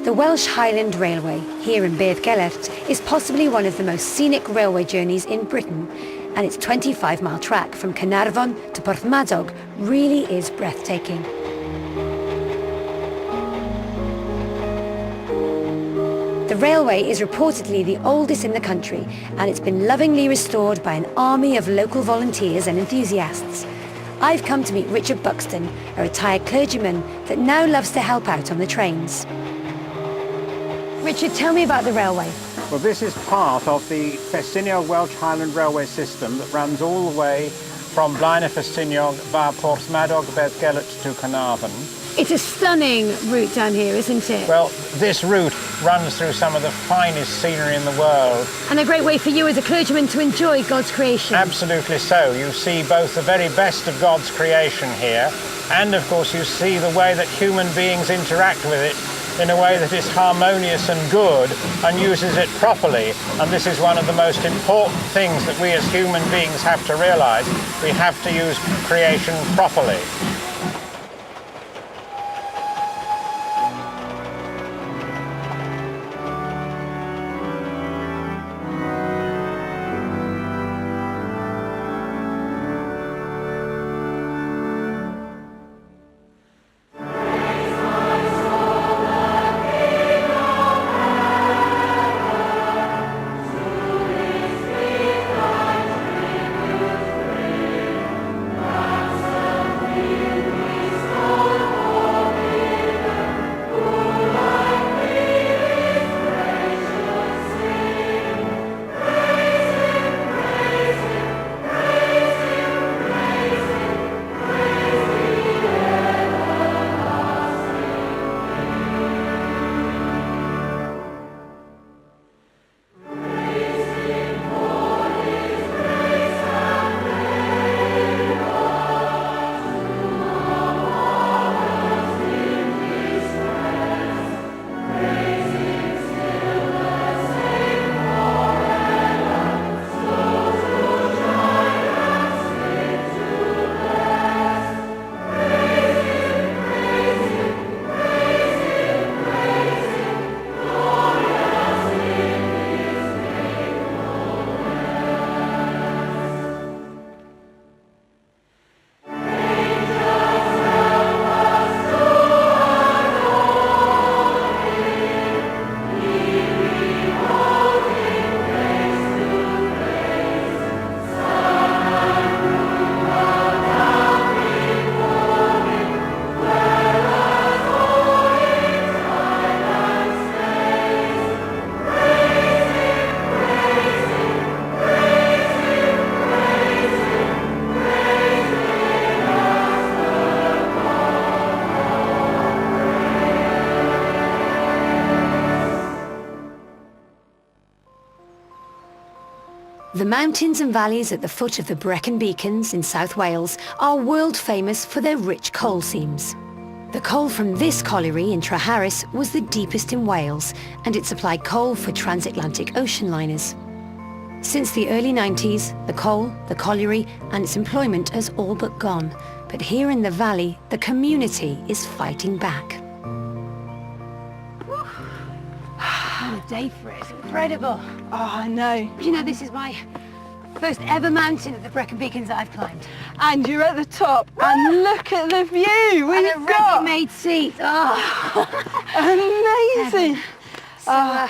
The Welsh Highland Railway, here in Beddgelert, is possibly one of the most scenic railway journeys in Britain, and its 25-mile track from Caernarfon to Porthmadog really is breathtaking. The railway is reportedly the oldest in the country, and it's been lovingly restored by an army of local volunteers and enthusiasts. I've come to meet Richard Buxton, a retired clergyman that now loves to help out on the trains. Richard, tell me about the railway. Well, this is part of the Ffestiniog Welsh Highland Railway system that runs all the way from Blaenau Ffestiniog via Porthmadog, Beddgelert to Caernarfon. It's a stunning route down here, isn't it? Well, this route runs through some of the finest scenery in the world. And a great way for you as a clergyman to enjoy God's creation. Absolutely so. You see both the very best of God's creation here, and of course you see the way that human beings interact with it in a way that is harmonious and good and uses it properly. And this is one of the most important things that we as human beings have to realise. We have to use creation properly. The mountains and valleys at the foot of the Brecon Beacons in South Wales are world famous for their rich coal seams. The coal from this colliery in Treharris was the deepest in Wales, and it supplied coal for transatlantic ocean liners. Since the early 90s, the coal, the colliery and its employment has all but gone. But here in the valley, the community is fighting back. What a day for it. It's incredible. Oh, I know. You know, this is my first ever mountain of the Brecon Beacons that I've climbed. And you're at the top, and look at the view we've and a got. ready-made seat. Oh. Amazing. So,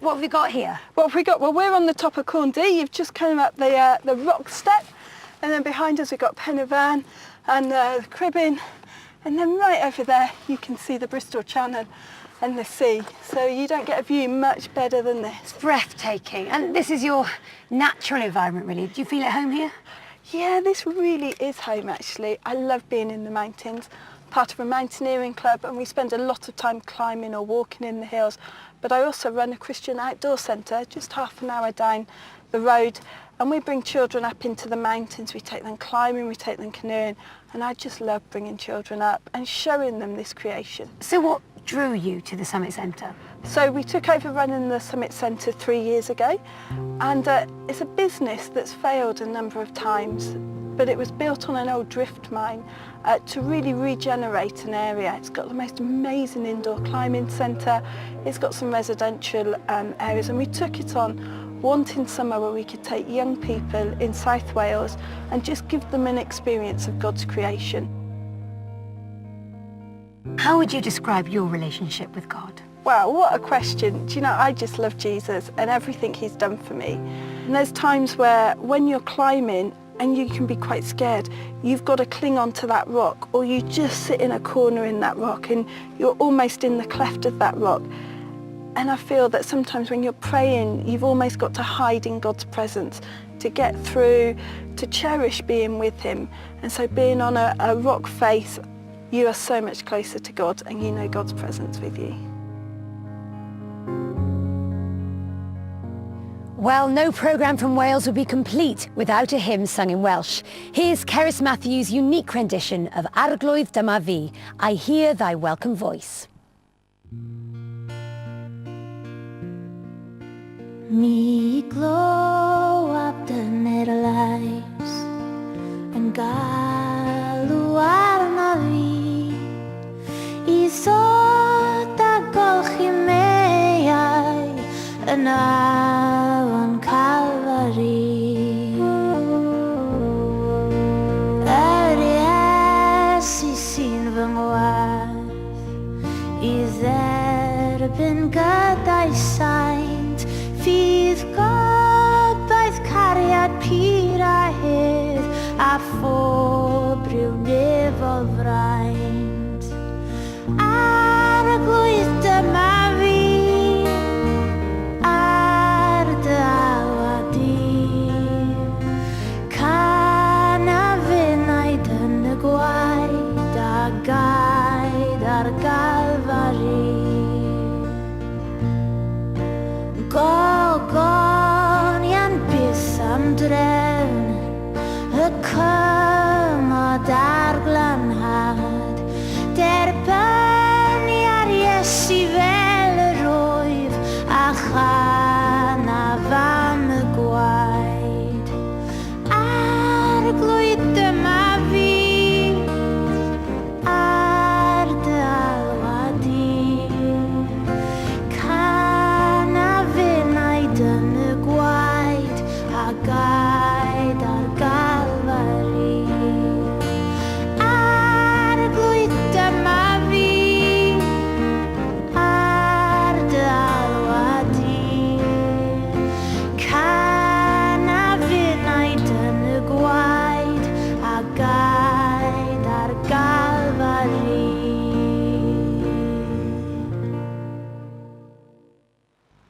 what have we got here? What have we got? Well, we're on the top of Corndee. You've just come up the rock step, and then behind us we've got Pennyvan and the Cribbin, and then right over there you can see the Bristol Channel and the sea. So you don't get a view much better than this. It's breathtaking. And this is your natural environment, really. Do you feel at home here? Yeah, this really is home, actually. I love being in the mountains. Part of a mountaineering club, and we spend a lot of time climbing or walking in the hills. But I also run a Christian outdoor centre just half an hour down the road, and we bring children up into the mountains. We take them climbing, we take them canoeing, and I just love bringing children up and showing them this creation. So what drew you to the Summit Centre? So we took over running the Summit Centre 3 years ago, and it's a business that's failed a number of times. but it was built on an old drift mine to really regenerate an area. It's got the most amazing indoor climbing centre, it's got some residential areas, and we took it on wanting somewhere where we could take young people in South Wales and just give them an experience of God's creation. How would you describe your relationship with God? Wow, what a question. Do you know, I just love Jesus and everything he's done for me. And there's times where when you're climbing and you can be quite scared, you've got to cling onto that rock, or you just sit in a corner in that rock and you're almost in the cleft of that rock. And I feel that sometimes when you're praying, you've almost got to hide in God's presence to get through, to cherish being with him. And so being on a rock face, you are so much closer to God and you know God's presence with you. Well, no programme from Wales would be complete without a hymn sung in Welsh. Here's Cerys Matthews' unique rendition of Arglwydd Dyma Fi, I Hear Thy Welcome Voice. Mi glywab dyner lais yn galw arna fi I ddod a golchi meiau yn afon Calvary. Yr Iesu sy'n fy ngwaith I dderbyn gydau saint, fydd gobaith cariad pur a hydd a phob ryw nefol fraint. Arglwydd dyma fi ar dy alwad di, can a fynaid yn y gwaed a gaed ar gaed.